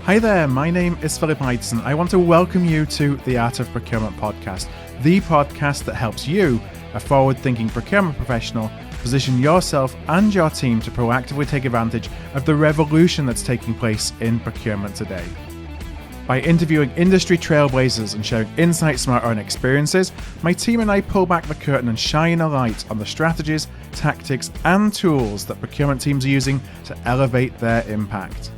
Hi there, my name is Philip Ideson. I want to welcome you to the Art of Procurement podcast, the podcast that helps you, a forward-thinking procurement professional, position yourself and your team to proactively take advantage of the revolution that's taking place in procurement today. By interviewing industry trailblazers and sharing insights from our own experiences, my team and I pull back the curtain and shine a light on the strategies, tactics, and tools that procurement teams are using to elevate their impact.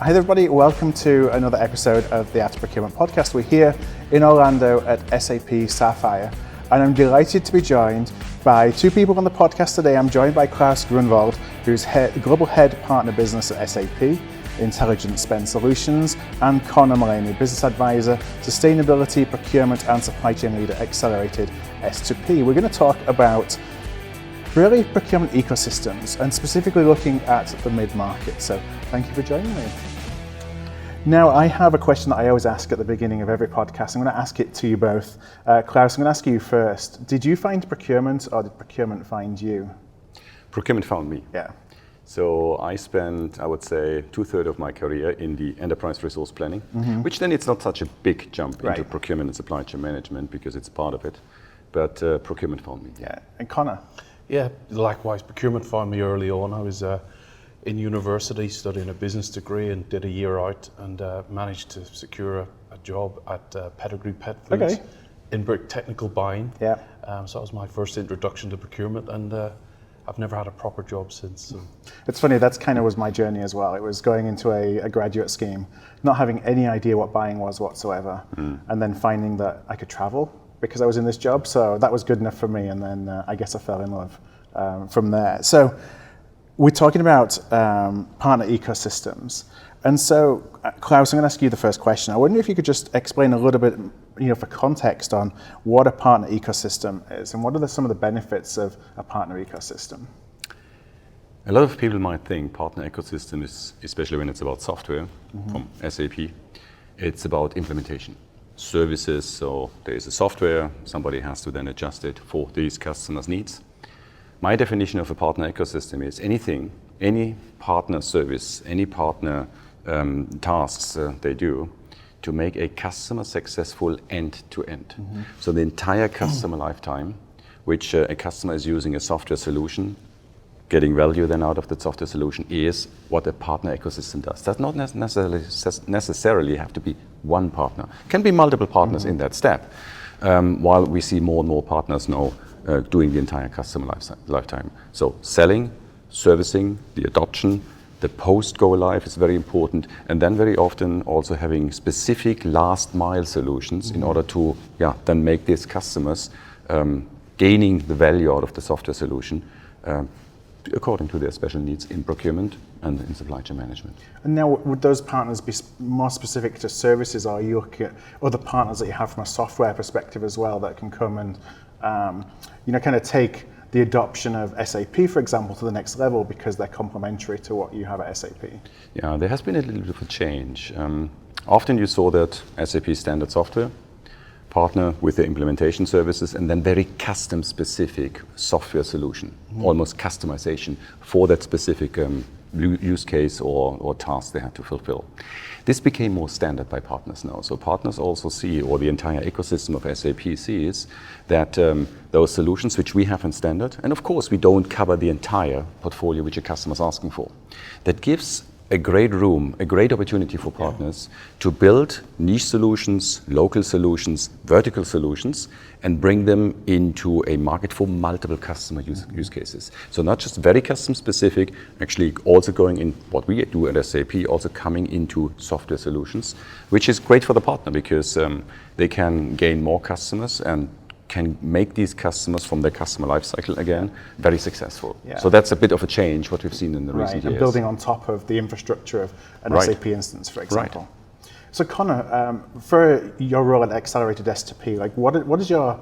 Hi everybody, welcome to another episode of the Art of Procurement podcast. We're here in Orlando at SAP Sapphire, and I'm delighted to be joined by two people on the podcast today. I'm joined by Claus Gruenewald, who's Global Head Partner Business at SAP, Intelligent Spend Solutions, and Conor, Mullaney, Business Advisor, Sustainability, Procurement, and Supply Chain Leader, Accelerated S2P. We're going to talk about really procurement ecosystems and specifically looking at the mid-market. So thank you for joining me. Now, I have a question that I always ask at the beginning of every podcast. I'm going to ask it to you both. Claus, I'm going to ask you first. Did you find procurement or did procurement find you? Procurement found me. Yeah. So I spent, I would say, 2/3 of my career in the enterprise resource planning, which then it's not such a big jump into procurement and supply chain management because it's part of it. But procurement found me. Yeah. And Conor? Yeah, likewise. Procurement found me early on. I was in university studying a business degree and did a year out and managed to secure a job at Pedigree Pet Foods in technical buying. Yeah. So that was my first introduction to procurement, and I've never had a proper job since. So. It's funny, that's kind of was my journey as well. It was going into a graduate scheme, not having any idea what buying was whatsoever, and then finding that I could travel because I was in this job. So that was good enough for me, and then I guess I fell in love from there. So we're talking about partner ecosystems. And so, Claus, I'm going to ask you the first question. I wonder if you could just explain a little bit, for context on what a partner ecosystem is and what are some of the benefits of a partner ecosystem? A lot of people might think partner ecosystem is, especially when it's about software from SAP, it's about implementation. Services, so there is a software, somebody has to then adjust it for these customers' needs. My definition of a partner ecosystem is anything, any partner service, any partner tasks they do to make a customer successful end to end. So the entire customer lifetime, which a customer is using a software solution, getting value then out of the software solution is what a partner ecosystem does. Does not necessarily have to be one partner. Can be multiple partners in that step, while we see more and more partners now doing the entire customer lifetime. So selling, servicing, the adoption, the post-go live is very important, and then very often also having specific last mile solutions in order to then make these customers gaining the value out of the software solution according to their special needs in procurement and in supply chain management. And now, would those partners be more specific to services, or are you looking at other partners that you have from a software perspective as well that can come and kind of take the adoption of SAP, for example, to the next level because they're complementary to what you have at SAP? Yeah, there has been a little bit of a change. Often you saw that SAP standard software partner with the implementation services and then very custom specific software solution, almost customization for that specific use case or task they had to fulfill. This became more standard by partners now. So partners also see, or the entire ecosystem of SAP sees, that those solutions which we have in standard, and of course we don't cover the entire portfolio which a customer is asking for, that gives a great room, a great opportunity for partners to build niche solutions, local solutions, vertical solutions, and bring them into a market for multiple customer use cases. So not just very custom specific, actually also going in what we do at SAP, also coming into software solutions, which is great for the partner because they can gain more customers and can make these customers from their customer lifecycle again very successful. Yeah. So that's a bit of a change what we've seen in the recent years. And building on top of the infrastructure of an SAP instance, for example. So Conor, for your role at Accelerated S2P, what is your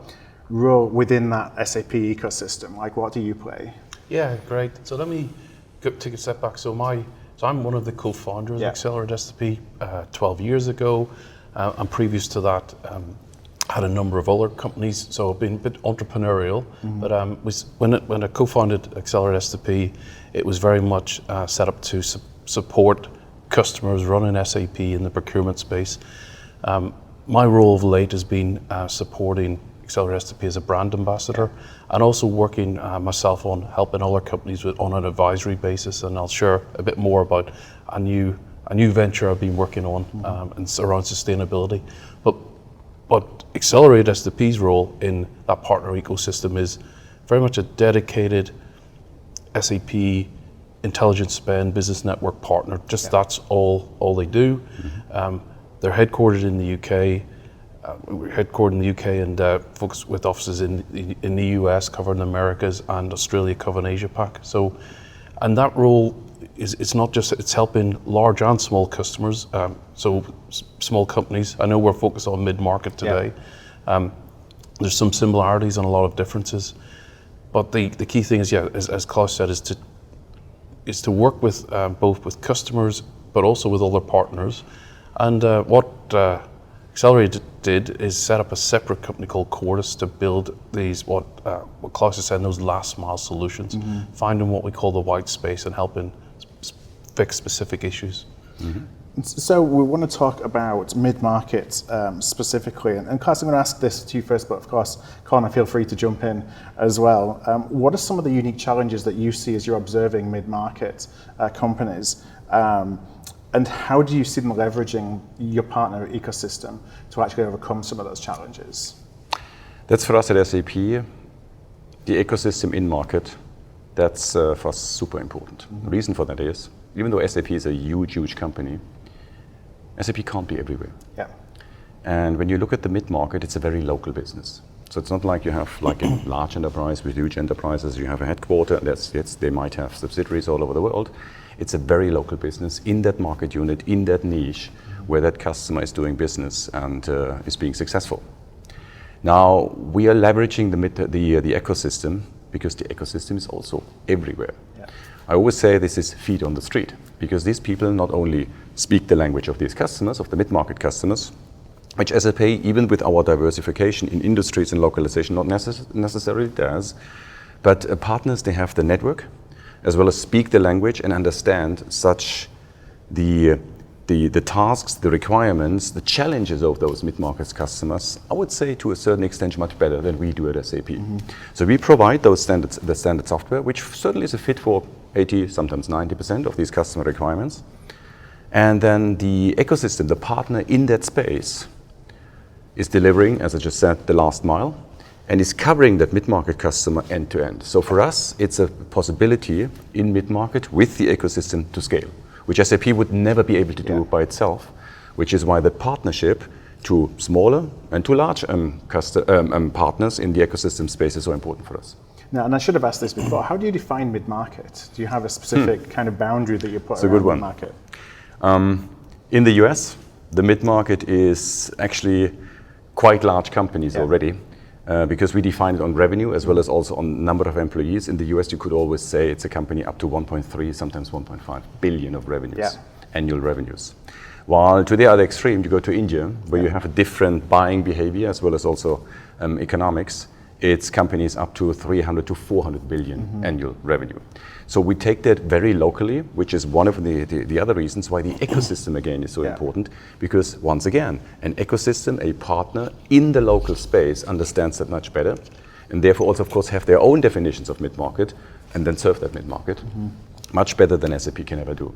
role within that SAP ecosystem? What do you play? Yeah, great. So let me take a step back. So I'm one of the co-founders of Accelerated S2P 12 years ago, and previous to that, had a number of other companies, so I've been a bit entrepreneurial. But when I co-founded Accelerated S2P, it was very much set up to support customers running SAP in the procurement space. My role of late has been supporting Accelerate SAP as a brand ambassador, and also working myself on helping other companies on an advisory basis. And I'll share a bit more about a new venture I've been working on, and it's around sustainability. But Accelerate SAP's role in that partner ecosystem is very much a dedicated SAP intelligent spend business network partner. That's all they do. They're headquartered in the UK. We're headquartered in the UK and folks with offices in the US covering the Americas, and Australia covering Asia Pac. So, and that role it's not just, it's helping large and small customers. So small companies. I know we're focused on mid-market today. There's some similarities and a lot of differences. But the key thing is, as Claus said, is to work with both with customers, but also with other partners. And what Accelerate did is set up a separate company called Cordis to build these, what Claus has said, those last mile solutions, finding what we call the white space and helping fix specific issues. So we want to talk about mid-market specifically, and Claus, I'm going to ask this to you first, but of course, Conor, feel free to jump in as well. What are some of the unique challenges that you see as you're observing mid-market companies, and how do you see them leveraging your partner ecosystem to actually overcome some of those challenges? That's for us at SAP, the ecosystem in market, that's for us super important. The reason for that is, even though SAP is a huge company, SAP can't be everywhere. And when you look at the mid-market, it's a very local business. So it's not like you have like a large enterprise with huge enterprises, you have a headquarter, they might have subsidiaries all over the world. It's a very local business in that market unit, in that niche, where that customer is doing business and is being successful. Now, we are leveraging the ecosystem, because the ecosystem is also everywhere. I always say this is feet on the street, because these people not only speak the language of these customers, of the mid-market customers, which SAP, even with our diversification in industries and localization, not necessarily does, but partners, they have the network, as well as speak the language and understand such the tasks, the requirements, the challenges of those mid-market customers, I would say to a certain extent much better than we do at SAP. So we provide the standard software, which certainly is a fit for 80, sometimes 90% of these customer requirements. And then the ecosystem, the partner in that space, is delivering, as I just said, the last mile, and is covering that mid-market customer end to end. So for us, it's a possibility in mid-market with the ecosystem to scale, which SAP would never be able to do by itself, which is why the partnership to smaller and to large partners in the ecosystem space is so important for us. Now, and I should have asked this before, how do you define mid-market? Do you have a specific kind of boundary that you put around mid-market? In the US, the mid-market is actually quite large companies already, because we define it on revenue as well as also on number of employees. In the US, you could always say it's a company up to 1.3, sometimes 1.5 billion of revenues, annual revenues. While to the other extreme, you go to India, where you have a different buying behavior as well as also economics. It's companies up to 300 to 400 billion annual revenue. So we take that very locally, which is one of the other reasons why the ecosystem again is so important, because once again, an ecosystem, a partner in the local space understands that much better, and therefore also of course have their own definitions of mid-market and then serve that mid-market much better than SAP can ever do.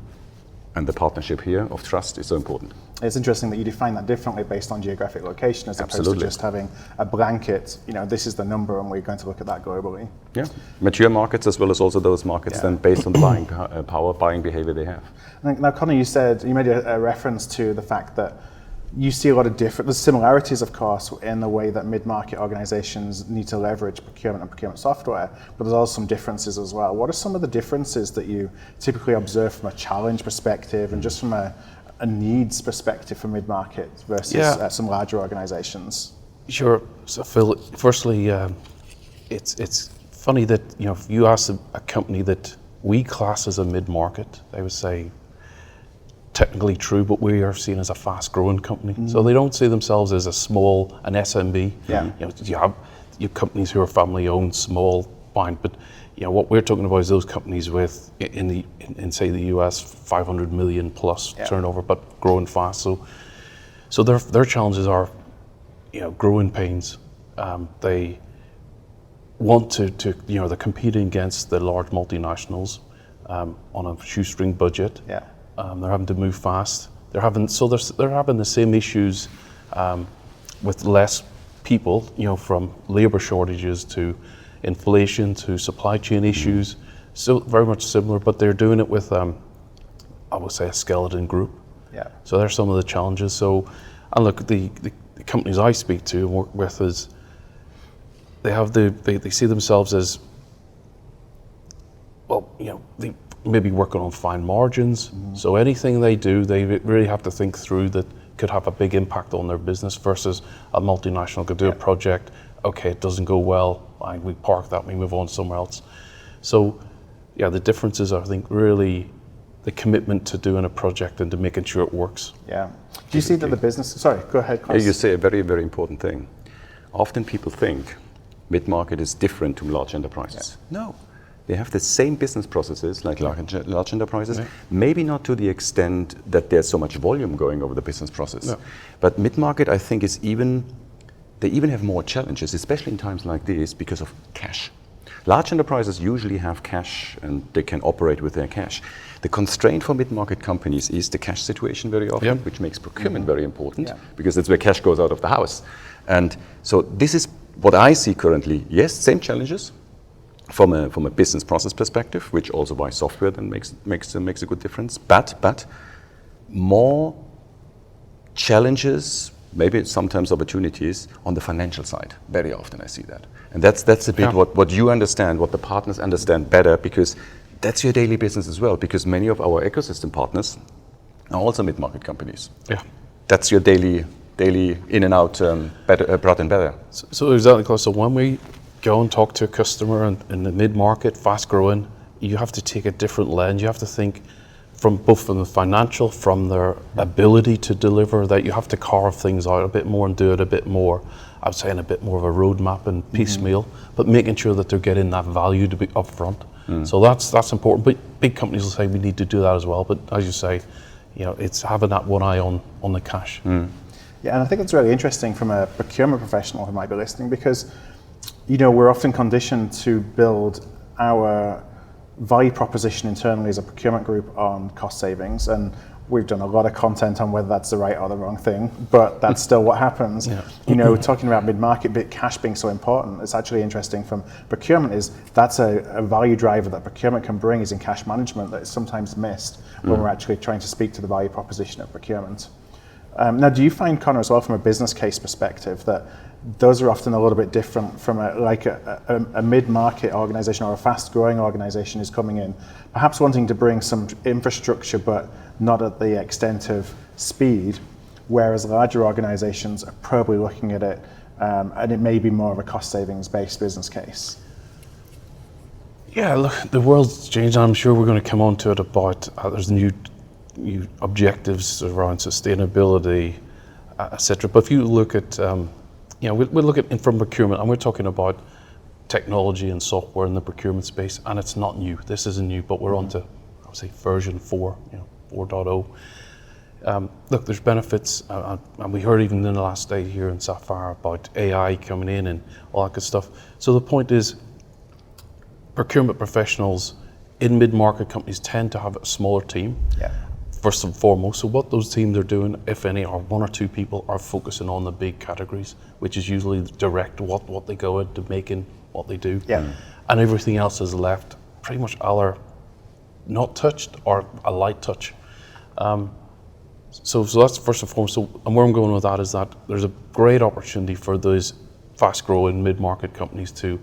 And the partnership here of trust is so important. It's interesting that you define that differently based on geographic location as opposed to just having a blanket, this is the number and we're going to look at that globally. Yeah, mature markets as well as also those markets then based on the buying power, buying behavior they have. Now, Conor, you made a reference to the fact that you see a lot of there's similarities, of course, in the way that mid-market organizations need to leverage procurement and procurement software, but there's also some differences as well. What are some of the differences that you typically observe from a challenge perspective and just from a needs perspective for mid-market versus some larger organizations? Sure. So Phil, firstly, it's funny that if you ask a company that we class as a mid-market, they would say, technically true, but we are seen as a fast-growing company. So they don't see themselves as an SMB. You have companies who are family-owned, small, fine. But what we're talking about is those companies with in say the US 500 million plus turnover, but growing fast. So their challenges are growing pains. They want to they're competing against the large multinationals on a shoestring budget. Yeah. They're having to move fast. They're having the same issues with less people, from labor shortages to inflation to supply chain issues. So very much similar, but they're doing it with I would say a skeleton group. Yeah. So there's some of the challenges. So, and look, the companies I speak to and work with is they see themselves as, well, they maybe working on fine margins. So anything they do, they really have to think through that could have a big impact on their business versus a multinational could do a project. Okay, it doesn't go well, fine, we park that, we move on somewhere else. So, the differences are, I think, really the commitment to doing a project and to making sure it works. Yeah. Do you see that the business? Sorry, go ahead, Claus. You say a very, very important thing. Often people think mid-market is different to large enterprises. No. They have the same business processes like large enterprises, maybe not to the extent that there's so much volume going over the business process. No. But mid-market, I think, they even have more challenges, especially in times like these, because of cash. Large enterprises usually have cash and they can operate with their cash. The constraint for mid-market companies is the cash situation very often, which makes procurement very important, because that's where cash goes out of the house. And so this is what I see currently. Yes, same challenges from a business process perspective, which also by software then makes a good difference. But more challenges, maybe sometimes opportunities on the financial side. Very often I see that. And that's a bit what you understand, what the partners understand better, because that's your daily business as well, because many of our ecosystem partners are also mid-market companies. Yeah. That's your daily in and out, bread and butter. So exactly, Claus. So when we go and talk to a customer in the mid-market, fast growing, you have to take a different lens. You have to think from the financial, from their ability to deliver, that you have to carve things out a bit more and do it a bit more, I would say, in a bit more of a roadmap and piecemeal, but making sure that they're getting that value to be upfront. So that's important. But big companies will say we need to do that as well. But as you say, it's having that one eye on the cash. Yeah, and I think it's really interesting from a procurement professional who might be listening, because we're often conditioned to build our value proposition internally as a procurement group on cost savings, and we've done a lot of content on whether that's the right or the wrong thing, but that's still what happens. Talking about mid-market, but cash being so important, it's actually interesting from procurement is that's a value driver that procurement can bring is in cash management that is sometimes missed when we're actually trying to speak to the value proposition of procurement. Now, do you find, Conor, as well from a business case perspective, that those are often a little bit different from a mid-market organization or a fast-growing organization is coming in, perhaps wanting to bring some infrastructure but not at the extent of speed, whereas larger organizations are probably looking at it and it may be more of a cost savings-based business case? Yeah, look, the world's changed. I'm sure we're going to come on to it about there's new objectives around sustainability, etc. But if you look at we look at from procurement, and we're talking about technology and software in the procurement space, and it's not new. This isn't new, but we're on to, I would say, version 4, 4.0. Look, there's benefits, and we heard even in the last day here in Sapphire about AI coming in and all that good stuff. So the point is, procurement professionals in mid-market companies tend to have a smaller team. Yeah. First and foremost, so what those teams are doing, if any, are 1 or 2 people are focusing on the big categories, which is usually direct what they go into making what they do. Yeah. And everything else is left pretty much either not touched or a light touch. So that's first and foremost. So, and where I'm going with that is that there's a great opportunity for those fast-growing mid-market companies to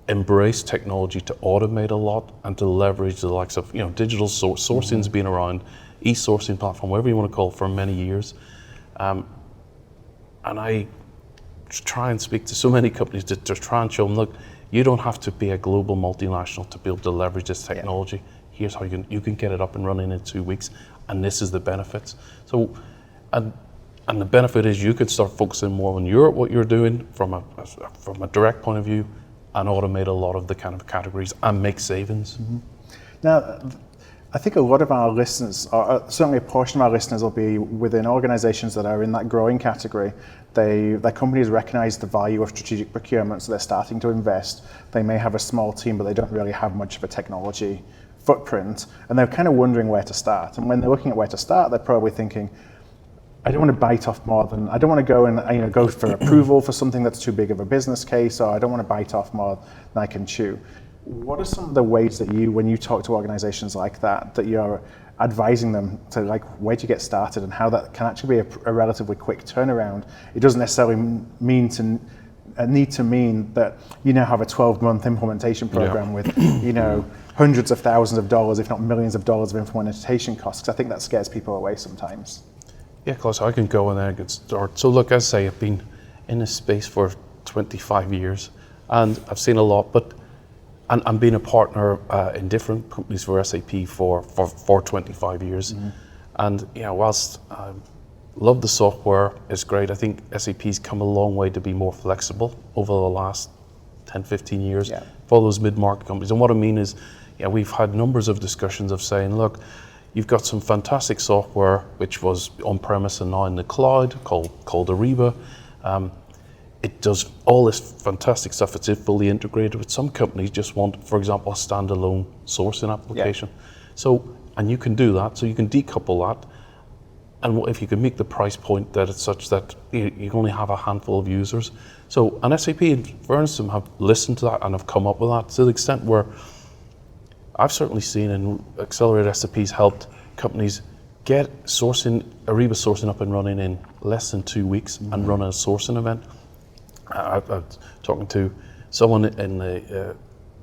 embrace technology, to automate a lot, and to leverage the likes of digital sourcing's been around, e-sourcing platform, whatever you want to call it, for many years. And I try and speak to so many companies to try and show them, look, you don't have to be a global multinational to be able to leverage this technology. Here's how you can get it up and running in 2 weeks, and this is the benefits. So, and the benefit is you could start focusing more on what you're doing from a direct point of view, and automate a lot of the kind of categories and make savings. Now, I think a lot of our listeners, or certainly a portion of our listeners, will be within organizations that are in that growing category. Their companies recognize the value of strategic procurement, so they're starting to invest. They may have a small team, but they don't really have much of a technology footprint, and they're kind of wondering where to start. And when they're looking at where to start, they're probably thinking, I don't want to bite off more than, I don't want to go and go for approval for something that's too big of a business case, or I don't want to bite off more than I can chew. What are some of the ways that you, when you talk to organizations like that you're advising them to, like, where do you get started, and how that can actually be a relatively quick turnaround? It doesn't necessarily need to mean that you now have a 12-month implementation program with, hundreds of thousands of dollars, if not millions of dollars of implementation costs, because I think that scares people away sometimes. Yeah, Claus, I can go in there and get started. So look, as I say, I've been in this space for 25 years, and I've seen a lot, and I'm being a partner in different companies for SAP for 25 years. And whilst I love the software, it's great, I think SAP's come a long way to be more flexible over the last 10, 15 years for those mid-market companies. And what I mean is, we've had numbers of discussions of saying, look, you've got some fantastic software which was on-premise and now in the cloud called Ariba. It does all this fantastic stuff. It's fully integrated, but some companies just want, for example, a standalone sourcing application. So, and you can do that, so you can decouple that. And if you can make the price point that it's such that you only have a handful of users. So, and SAP and Ernst have listened to that and have come up with that to the extent where I've certainly seen in Accelerated SAP's helped companies get Ariba sourcing up and running in less than 2 weeks and run a sourcing event. I was talking to someone in the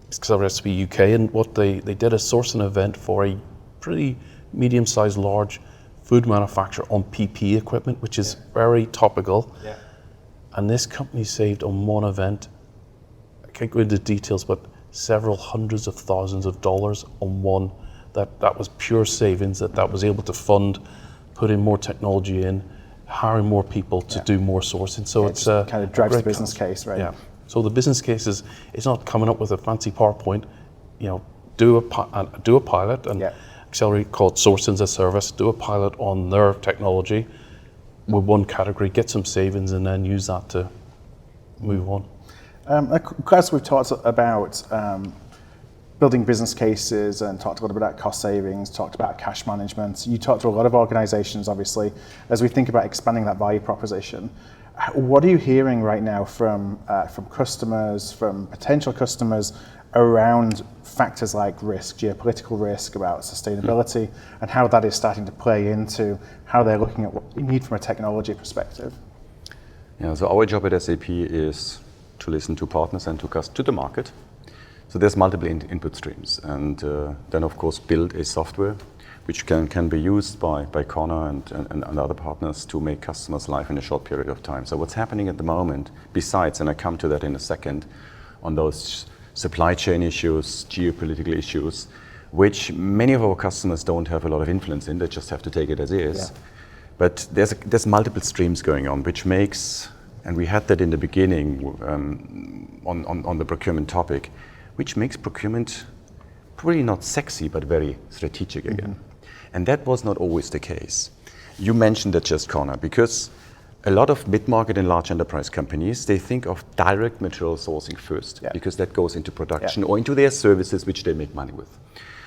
Accelerated SAP UK, and what they did a sourcing event for a pretty medium-sized, large food manufacturer on PP equipment, which is very topical. And this company saved on one event, I can't go into details, but several hundreds of thousands of dollars on one. That was pure savings that was able to fund, put in more technology in, hiring more people to do more sourcing. So it's kind of drives the business case, right? Yeah. So the business case is, it's not coming up with a fancy PowerPoint. Do a pilot, and Accelerate called sourcing as a service. Do a pilot on their technology with one category, get some savings, and then use that to move on. Claus, we've talked about building business cases and talked a little bit about cost savings, talked about cash management. You talked to a lot of organizations, obviously, as we think about expanding that value proposition. What are you hearing right now from customers, from potential customers, around factors like risk, geopolitical risk, about sustainability, and how that is starting to play into how they're looking at what you need from a technology perspective? Yeah, so our job at SAP is to listen to partners and to the market. So there's multiple input streams, and then of course build a software which can be used by Conor and other partners to make customers live in a short period of time. So what's happening at the moment, besides, and I come to that in a second, on those supply chain issues, geopolitical issues, which many of our customers don't have a lot of influence in, they just have to take it as is. But there's multiple streams going on, which makes, and we had that in the beginning on the procurement topic, which makes procurement probably not sexy, but very strategic again. And that was not always the case. You mentioned that just, Conor, because a lot of mid-market and large enterprise companies, they think of direct material sourcing first, because that goes into production or into their services, which they make money with.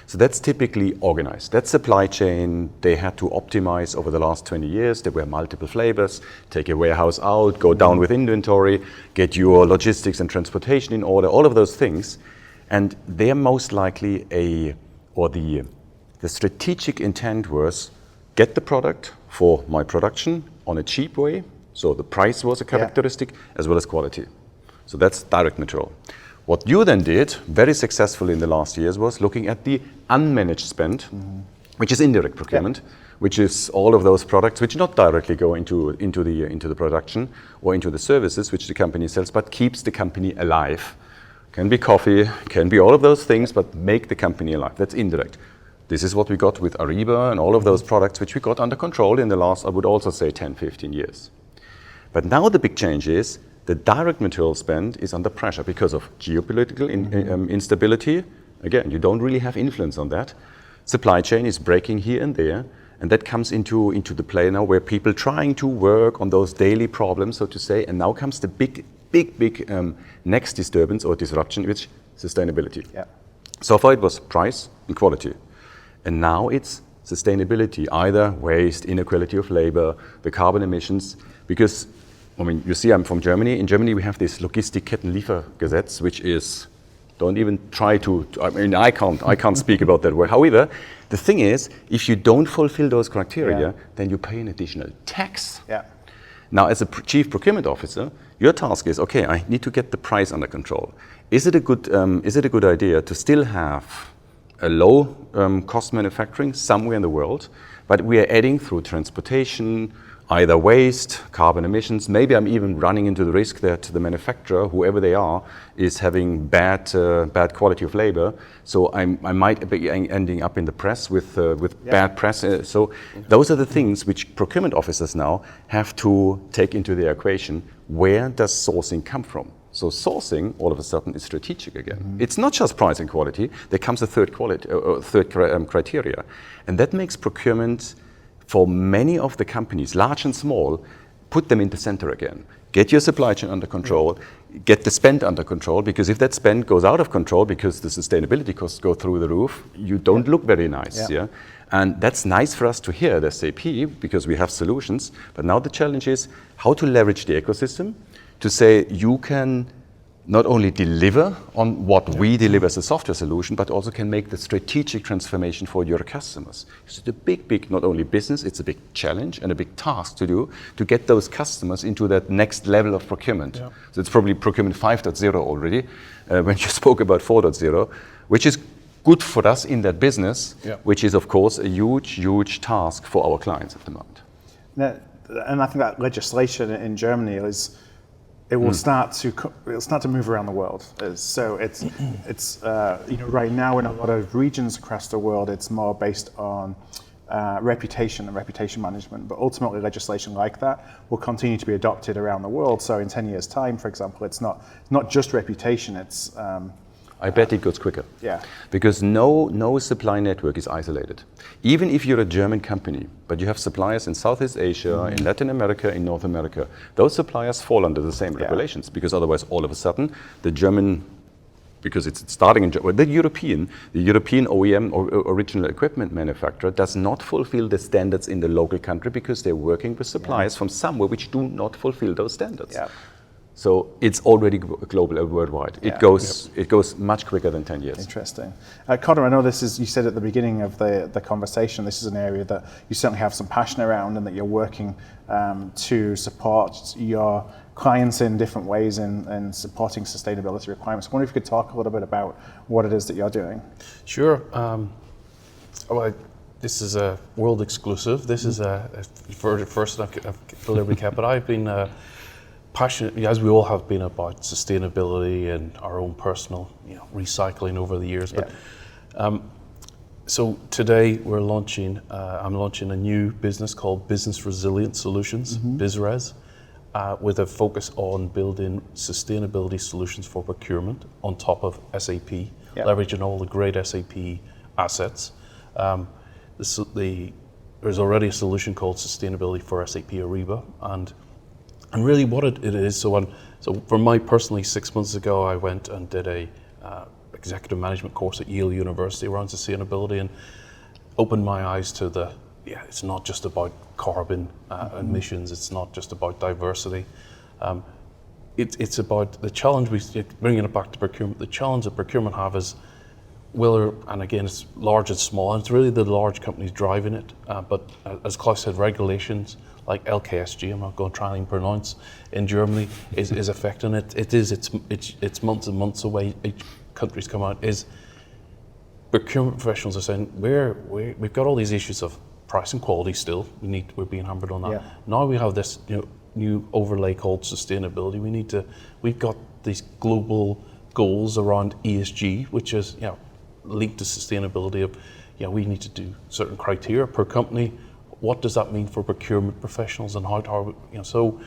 So that's typically organized. That supply chain, they had to optimize over the last 20 years. There were multiple flavors. Take a warehouse out, go down with inventory, get your logistics and transportation in order, all of those things. And they're most likely the strategic intent was get the product for my production on a cheap way. So the price was a characteristic as well as quality. So that's direct material. What you then did very successfully in the last years was looking at the unmanaged spend, which is indirect procurement, which is all of those products which not directly go into the production or into the services which the company sells, but keeps the company alive. Can be coffee, can be all of those things, but make the company alive. That's indirect. This is what we got with Ariba and all of those products which we got under control in the last, I would also say, 10, 15 years. But now the big change is the direct material spend is under pressure because of geopolitical instability. Again, you don't really have influence on that. Supply chain is breaking here and there, and that comes into the play now, where people trying to work on those daily problems, so to say, and now comes the big next disturbance or disruption, which sustainability. Yeah. So far it was price and quality, and now it's sustainability, either waste, inequality of labor, the carbon emissions, because, I mean, you see I'm from Germany. In Germany we have this Logistikkettenliefergesetz, which is, don't even try to, I mean, I can't speak about that word. However, the thing is, if you don't fulfill those criteria, then you pay an additional tax. Yeah. Now, as a chief procurement officer, your task is, okay, I need to get the price under control. Is it a good idea to still have a low cost manufacturing somewhere in the world, but we are adding through transportation, either waste, carbon emissions, maybe I'm even running into the risk that the manufacturer, whoever they are, is having bad quality of labor. So I might be ending up in the press with bad press. So those are the things which procurement officers now have to take into the equation. Where does sourcing come from? So sourcing, all of a sudden, is strategic again. It's not just price and quality. There comes a third criteria, and that makes procurement, for many of the companies, large and small, put them in the center again. Get your supply chain under control, get the spend under control, because if that spend goes out of control because the sustainability costs go through the roof, you don't look very nice. Yeah. And that's nice for us to hear at SAP, because we have solutions. But now the challenge is how to leverage the ecosystem to say you can not only deliver on what we deliver as a software solution, but also can make the strategic transformation for your customers. It's a big, not only business, it's a big challenge and a big task to do to get those customers into that next level of procurement. Yeah. So it's probably procurement 5.0 already, when you spoke about 4.0, which is good for us in that business, which is of course a huge task for our clients at the moment. Now, and I think that legislation in Germany is, it will start to move around the world. So it's right now in a lot of regions across the world, it's more based on reputation and reputation management. But ultimately, legislation like that will continue to be adopted around the world. So in 10 years' time, for example, it's not just reputation. It's I bet it goes quicker. Yeah. Because no supply network is isolated. Even if you're a German company, but you have suppliers in Southeast Asia, in Latin America, in North America, those suppliers fall under the same regulations, because otherwise all of a sudden the German, because it's starting in Germany, the European OEM or original equipment manufacturer does not fulfill the standards in the local country because they're working with suppliers from somewhere which do not fulfill those standards. Yeah. So it's already global, worldwide. It goes much quicker than 10 years. Interesting. Conor, I know this is, you said at the beginning of the conversation, this is an area that you certainly have some passion around and that you're working to support your clients in different ways in supporting sustainability requirements. I wonder if you could talk a little bit about what it is that you're doing. Sure. This is a world exclusive. This is a first I've delivered kept, but I've been passionate, as we all have been, about sustainability and our own personal recycling over the years. But so today we're launching, I'm launching a new business called Business Resilience Solutions, BizRes, with a focus on building sustainability solutions for procurement on top of SAP, leveraging all the great SAP assets. There's already a solution called Sustainability for SAP Ariba, and really what it is, so for my personally, 6 months ago, I went and did a executive management course at Yale University around sustainability and opened my eyes to it's not just about carbon emissions, it's not just about diversity. It's about the challenge, bringing it back to procurement, the challenge that procurement have is, and again, it's large and small, and it's really the large companies driving it, but as Claus said, regulations, like LKSG, I'm not going to try and pronounce, in Germany, is affecting it. It's months and months away. Each country's come out. Procurement professionals are saying we've got all these issues of price and quality still. We're being hammered on that. Yeah. Now we have this new overlay called sustainability. We've got these global goals around ESG, which is linked to sustainability. We need to do certain criteria per company. What does that mean for procurement professionals and so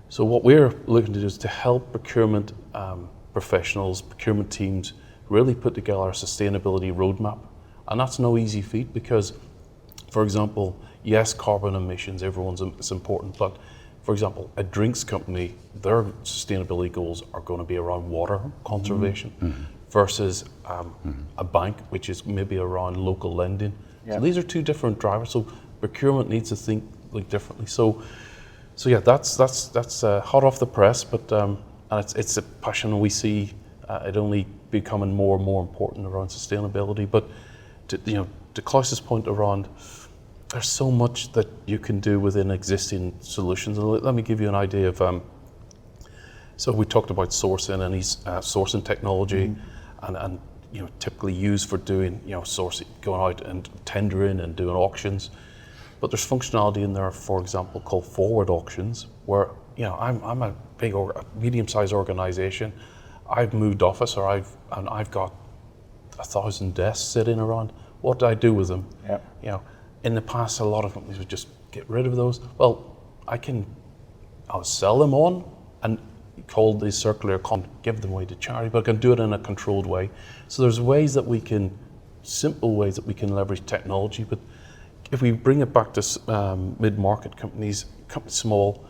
So what we're looking to do is to help procurement professionals, procurement teams, really put together a sustainability roadmap. And that's no easy feat because, for example, yes, carbon emissions, it's important, but for example, a drinks company, their sustainability goals are going to be around water conservation versus a bank, which is maybe around local lending. So these are two different drivers. So procurement needs to think differently. So yeah, that's hot off the press, but and it's a passion we see it only becoming more and more important around sustainability. But to Klaus's point around, there's so much that you can do within existing solutions. And let me give you an idea of. So we talked about sourcing and sourcing technology, and typically used for doing sourcing, going out and tendering and doing auctions. But there's functionality in there, for example, called forward auctions, where I'm a big medium-sized organization. I've moved office, and I've got 1,000 desks sitting around. What do I do with them? In the past, a lot of companies would just get rid of those. Well, I'll sell them on and call the circular economy, give them away to charity, but I can do it in a controlled way. So there's simple ways that we can leverage technology. But if we bring it back to mid-market companies, small,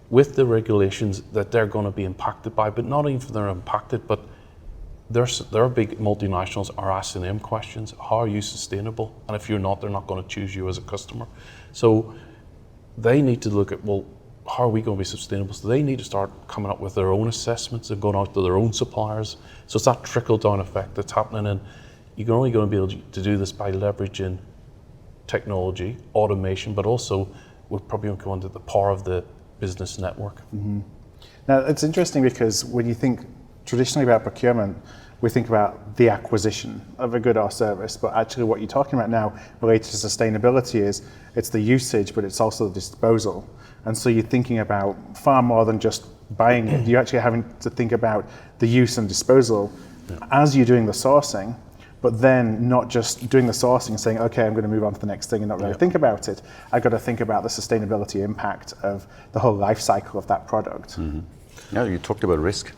with the regulations that they're going to be impacted by, but not even they're impacted, but their big multinationals are asking them questions. How are you sustainable? And if you're not, they're not going to choose you as a customer. So they need to look at, well, how are we going to be sustainable? So they need to start coming up with their own assessments and going out to their own suppliers. So it's that trickle-down effect that's happening, and you're only going to be able to do this by leveraging technology, automation, but also we'll probably go into the power of the business network. Now, it's interesting because when you think traditionally about procurement, we think about the acquisition of a good or service, but actually what you're talking about now related to sustainability it's the usage, but it's also the disposal. And so you're thinking about far more than just buying it. You're actually having to think about the use and disposal as you're doing the sourcing, but then not just doing the sourcing and saying, okay, I'm going to move on to the next thing and not really think about it. I've got to think about the sustainability impact of the whole life cycle of that product. Yeah, you talked about risk.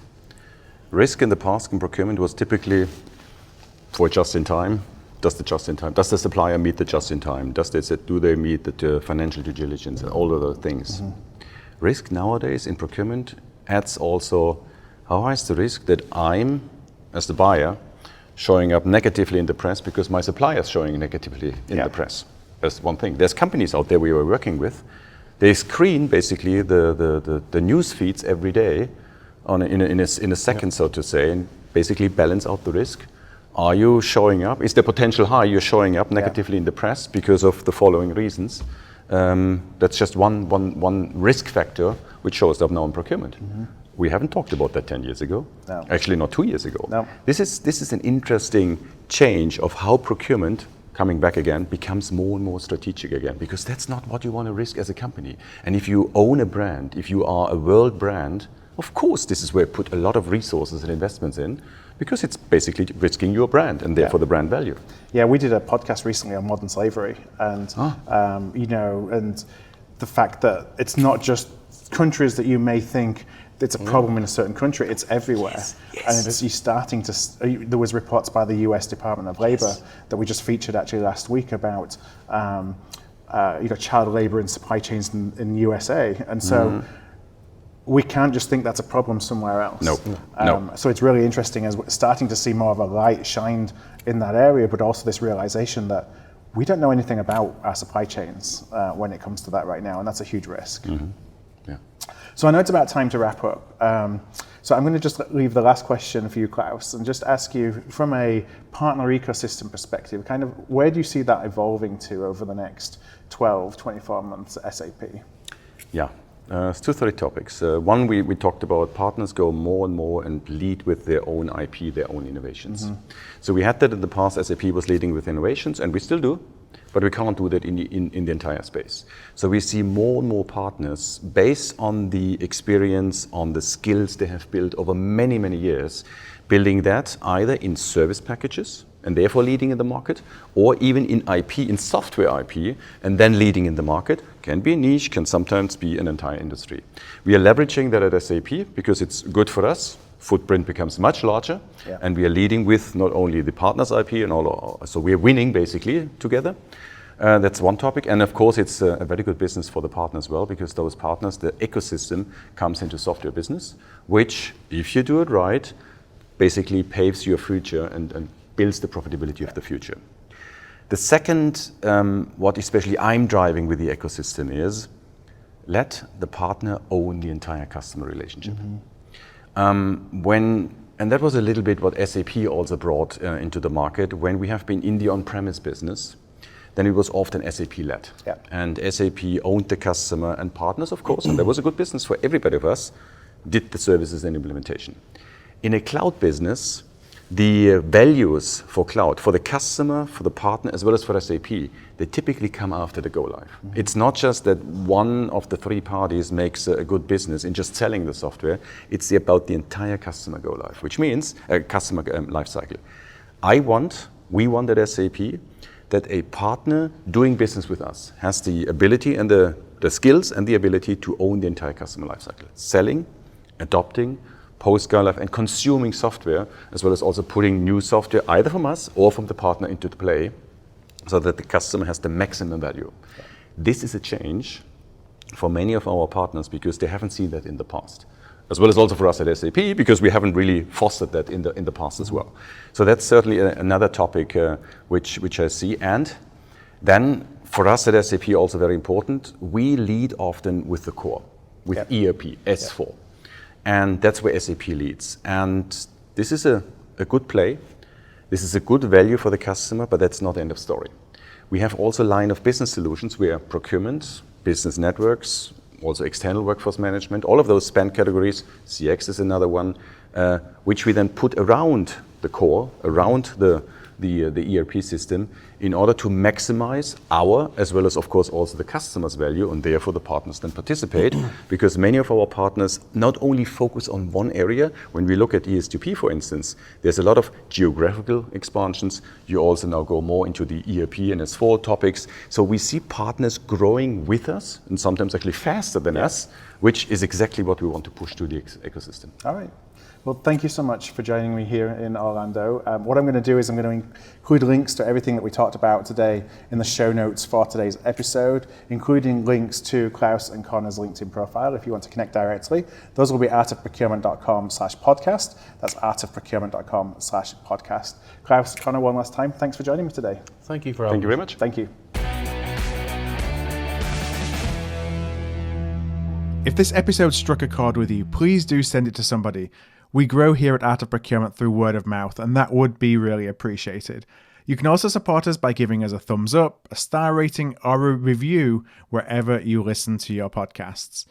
Risk in the past in procurement was typically for just-in-time. Does the supplier meet the just-in-time? Do they meet the financial due diligence and all of those things? Risk nowadays in procurement adds also, how high is the risk that I'm, as the buyer, showing up negatively in the press because my supplier is showing negatively in the press? That's one thing. There's companies out there we were working with. They screen basically the news feeds every day in a second, so to say, and basically balance out the risk. Are you showing up? Is the potential high? You're showing up negatively in the press because of the following reasons. That's just one risk factor which shows up now in procurement. We haven't talked about that 10 years ago. No. Actually, not 2 years ago. No. This is an interesting change of how procurement, coming back again, becomes more and more strategic again, because that's not what you want to risk as a company. And if you own a brand, if you are a world brand, of course, this is where you put a lot of resources and investments in, because it's basically risking your brand and therefore the brand value. Yeah, we did a podcast recently on modern slavery, and and the fact that it's not just countries that you may think it's a problem in a certain country; it's everywhere. Yes. And you're starting to. There was reports by the U.S. Department of Labor that we just featured actually last week about child labor in supply chains in USA, and so. We can't just think that's a problem somewhere else. No. So it's really interesting as we're starting to see more of a light shined in that area, but also this realization that we don't know anything about our supply chains when it comes to that right now, and that's a huge risk. Yeah. So I know it's about time to wrap up. So I'm going to just leave the last question for you, Klaus, and just ask you from a partner ecosystem perspective, kind of where do you see that evolving to over the next 12, 24 months at SAP? Yeah. It's two topics. One, we talked about partners go more and more and lead with their own IP, their own innovations. So we had that in the past. SAP was leading with innovations, and we still do, but we can't do that in the entire space. So we see more and more partners based on the experience, on the skills they have built over many, many years, building that either in service packages, and therefore leading in the market, or even in IP, in software IP, and then leading in the market. Can be a niche, can sometimes be an entire industry. We are leveraging that at SAP because it's good for us. Footprint becomes much larger, and we are leading with not only the partners IP and so we are winning basically together. That's one topic, and of course it's a very good business for the partner as well, because those partners, the ecosystem comes into software business, which, if you do it right, basically paves your future and builds the profitability of the future. The second, what especially I'm driving with the ecosystem is, let the partner own the entire customer relationship. And that was a little bit what SAP also brought into the market. When we have been in the on-premise business, then it was often SAP-led. And SAP owned the customer, and partners, of course, and there was a good business for everybody of us, did the services and implementation. In a cloud business, the values for cloud, for the customer, for the partner, as well as for SAP, they typically come after the go-live. It's not just that one of the three parties makes a good business in just selling the software. It's about the entire customer go-live, which means a customer life cycle. We want at SAP that a partner doing business with us has the ability and the skills and the ability to own the entire customer life cycle. Selling, adopting, post-go-live, and consuming software, as well as also putting new software either from us or from the partner into the play, so that the customer has the maximum value. This is a change for many of our partners because they haven't seen that in the past, as well as also for us at SAP, because we haven't really fostered that in the past as well. So that's certainly another topic which I see. And then for us at SAP, also very important, we lead often with the core, with ERP, S4. And that's where SAP leads. And this is a good play. This is a good value for the customer, but that's not the end of story. We have also a line of business solutions where procurement, business networks, also external workforce management, all of those spend categories, CX is another one, which we then put around the core, around the ERP system, in order to maximize our, as well as of course also the customer's value, and therefore the partners then participate, because many of our partners not only focus on one area. When we look at ES2P, for instance, there's a lot of geographical expansions. You also now go more into the ERP and S4 topics. So we see partners growing with us, and sometimes actually faster than us, which is exactly what we want to push to the ecosystem. All right. Well, thank you so much for joining me here in Orlando. What I'm going to do is I'm going to include links to everything that we talked about today in the show notes for today's episode, including links to Claus and Conor's LinkedIn profile if you want to connect directly. Those will be artofprocurement.com/podcast. That's artofprocurement.com/podcast. Claus, Conor, one last time, thanks for joining me today. Thank you for having me. Thank you very much. Thank you. If this episode struck a chord with you, please do send it to somebody. We grow here at Art of Procurement through word of mouth, and that would be really appreciated. You can also support us by giving us a thumbs up, a star rating, or a review wherever you listen to your podcasts.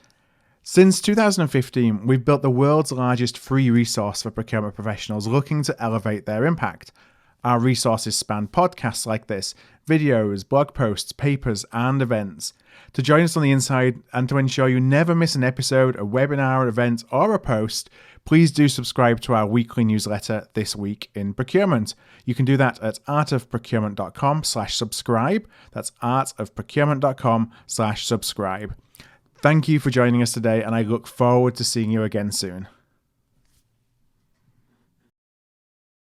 Since 2015, we've built the world's largest free resource for procurement professionals looking to elevate their impact. Our resources span podcasts like this, videos, blog posts, papers, and events. To join us on the inside and to ensure you never miss an episode, a webinar, event, or a post, please do subscribe to our weekly newsletter, This Week in Procurement. You can do that at artofprocurement.com/subscribe. That's artofprocurement.com/subscribe. Thank you for joining us today, and I look forward to seeing you again soon.